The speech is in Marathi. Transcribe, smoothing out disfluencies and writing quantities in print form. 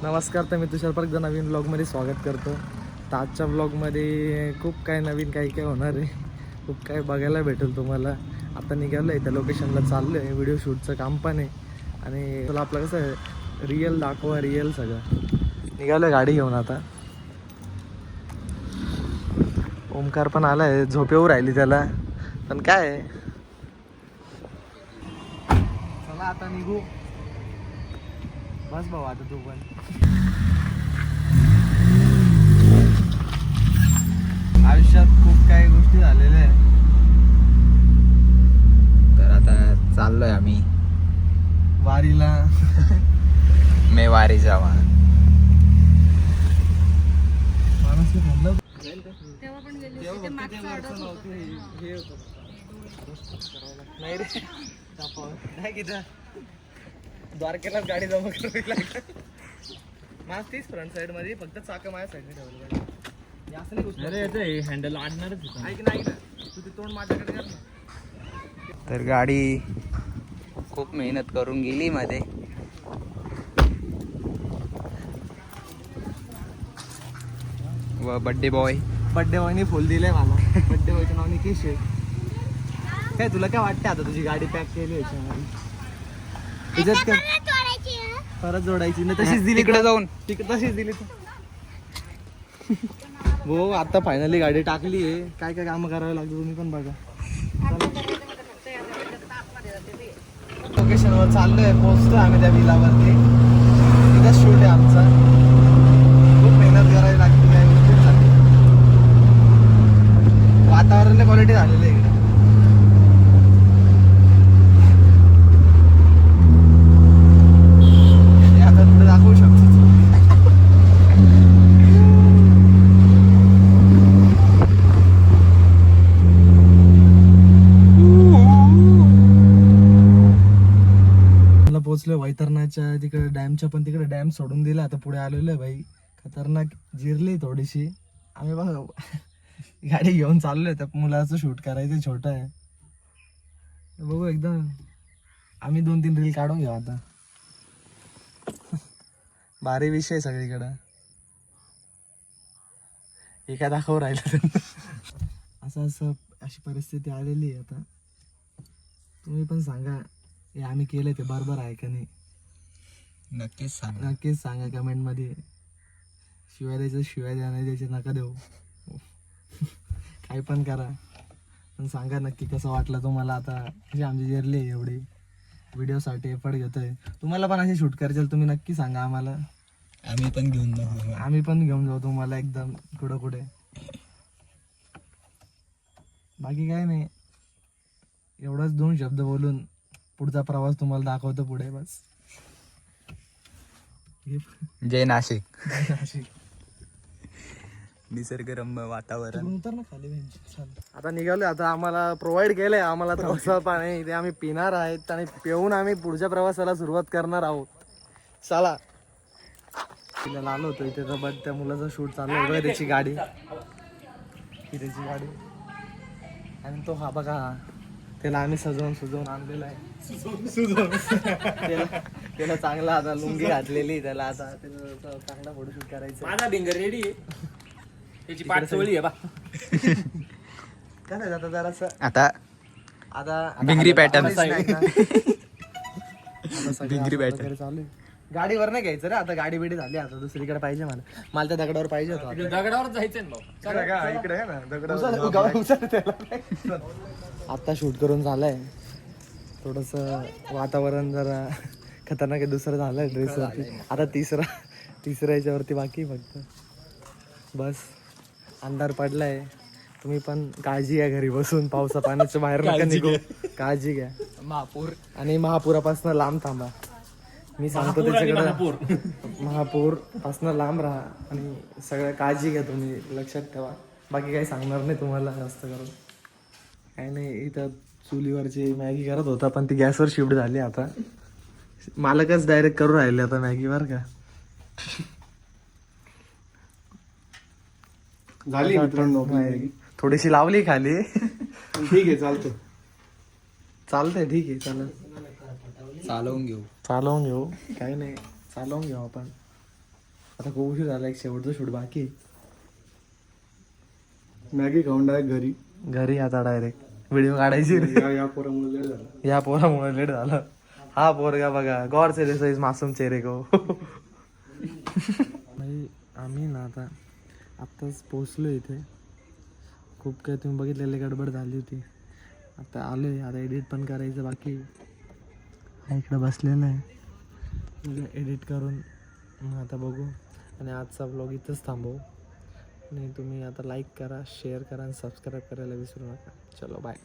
नमस्कार, तर मी तुषार परत नवीन ब्लॉगमध्ये स्वागत करतो. तर आजच्या ब्लॉगमध्ये खूप काय नवीन काही होणार आहे. खूप काय बघायला भेटेल तुम्हाला. आता निघालो आहे त्या लोकेशनला, चाललो आहे. व्हिडिओ शूटचं काम पण आहे आणि तुला आपलं कसं आहे रिअल दाखवा, रिअल सगळं. निघालो आहे गाडी घेऊन आता. ओमकार पण आला आहे, झोपेवर राहिली त्याला. पण काय आहे, चला आता निघू. बस भाऊ आता तू पण. आयुष्यात खूप काही गोष्टी झालेल्या आहे. तर आता चाललोय आम्ही वारीला. मे वारी जावा. माणूस म्हणलं तेव्हा पण गेली होती, ते मागचं अडत होतं. नाही रे, नाही किती द्वारकेलाच गाडी जमा करावी लागली. माझ तीच फ्रंट साईड मध्ये, फक्त चाक माझ्या साईडने ठेवलं गाडी. असं नाही गोष्ट. अरे हँडल आणणारच होतं. ऐक ना तू ते तोंड माझ्याकडे कर ना. तर गाडी खूप मेहनत करून गेली मध्ये. व बड्डे बॉय बड्डे बॉयने फुल दिलंय मला. बड्डे बॉयच्या नावाने केश आहे. काय तुला काय वाटतं आता तुझी गाडी पॅक केली याच्यामध्ये? तुझ्यात काय परत जोडायची ना? तशीच दिली तिकडे जाऊन तिकडे तशीच दिली तू. हो आता फायनली गाडी टाकली आहे. काय काय कामं करावं लागतं तुम्ही पण बघा. लोकेशनवर चाललोय, पोहोचतोय आम्ही त्या विलावरती. तिथं शूट आहे आमचा. खूप मेहनत करावी लागते. काय गोष्टी चालली. वातावरण क्वालिटी झालेलं आहे इकडे. हे आता पुढे दाखवू शकतो. पोहोचलोय वैतरणाच्या तिकडे डॅमच्या, पण तिकडे डॅम सोडून दिला. आता पुढे आलेलो आहे भाई. खतरनाक जिरली थोडीशी. आम्ही बघा गाडी घेऊन चाललोय. त्या मुलाचं शूट करायचं, छोटं आहे. बघू एकदम. आम्ही 2-3 रील काढून घेऊ आता. भारी विषय सगळीकडं. हे काय दाखवू राहिलं. असं अशी परिस्थिती आलेली आहे आता. तुम्ही पण सांगा हे आम्ही केलं ते बरोबर आहे का नाही? नक्कीच सांग. नक्कीच सांगा कमेंट मध्ये. शिवाय द्यायचं, शिवाय द्या, नाही द्यायचे नका देऊ. काही पण करा, पण सांगा नक्की कसं वाटलं तुम्हाला. आता म्हणजे आमची जर्नी आहे एवढी व्हिडिओसाठी एफर्ट घेतोय. तुम्हाला पण असे शूट करायचे तुम्ही नक्की सांगा आम्हाला. आम्ही पण घेऊन जाऊ. आम्ही पण घेऊन जाऊ तुम्हाला एकदम कुठे. बाकी काय नाही, एवढंच 2 शब्द बोलून पुढचा प्रवास तुम्हाला दाखवतो पुढे. बस. जय नाशिक. निसर्गरम्य वातावरण. उतर ना खाली. आता निघालो. आता आम्हाला प्रोव्हाइड केलंय आम्हाला थोडंसं पाणी. ते आम्ही पिणार आहेत आणि पिऊन आम्ही पुढच्या प्रवासाला सुरुवात करणार आहोत. चला. तिला आलो होतो इथे, बट त्या मुलाचा शूट चालू आहे. त्याची गाडी, त्याची गाडी. आणि तो हा बघा, त्याला आम्ही सजवून आणलेला आहे. त्याला चांगला आता लुंगी घातलेली त्याला. आता त्याला चांगला फोटोशूट करायचा. माझा भिंगर रेडी आहे. त्याची पाठ चोळी आहे बा. काय आता जरासं आता भिंगरी पॅटर्न. भिंगरी पॅटर्न चालू आहे. गाडीवर नाही घ्यायचं रे आता. गाडी बिडी झाली आता. दुसरीकडे पाहिजे मला त्या दगडावर पाहिजे होता. दगडावर जायचं ना इकडे आहे ना दगडावर. आता शूट करून झालंय. थोडस वातावरण जरा खतरनाक आहे. दुसरं झालंय ड्रेस वरती. आता तिसऱ्या याच्यावरती बाकी फक्त. बस. अंधार पडलाय. तुम्ही पण काळजी घ्या घरी बसून. पावसा पाण्याच्या बाहेर नका निघू. काळजी घ्या. महापुरापासून लांब थांबा. मी सांगतो त्याच्याकडे. महापूर पासून लांब राहा आणि सगळं काळजी घ्या तुम्ही. लक्षात ठेवा. बाकी काही सांगणार नाही तुम्हाला जास्त करून. काही नाही. इथं चुलीवरची मॅगी करत होता, पण ती गॅसवर शिफ्ट झाली आता. मालकच डायरेक्ट करू राहिले आता मॅगी. बरं का झाली मित्रांनो थोडीशी लावली खाली. ठीक आहे चालतंय ठीक आहे. चालेल. चालवून घेऊ काही नाही. चालवून घेऊ आपण. आता खूप उशीर झाला, एक शेवटचं शूट बाकी आहे. मॅगी खाऊन डायरेक्ट घरी आता डायरेक्ट व्हिडिओ काढायची रे. या पोरामुळे लेट झालं. हा पोरगा बघा, गौर से देखो इस मासूम चेहरे को. आम्ही ना आत्ताच पोचलो इथे. खूप काय तुम्ही बघितलेले गडबड झाली होती. आता आलोय, आता एडिट पण करायचं बाकी. हा इकडं बसलेलं आहे, एडिट करून मग आता बघू. आणि आजचा ब्लॉग इथंच थांबवू. आणि तुम्ही आता लाईक करा, शेअर करा आणि सबस्क्राईब करायला विसरू नका. चलो बाय.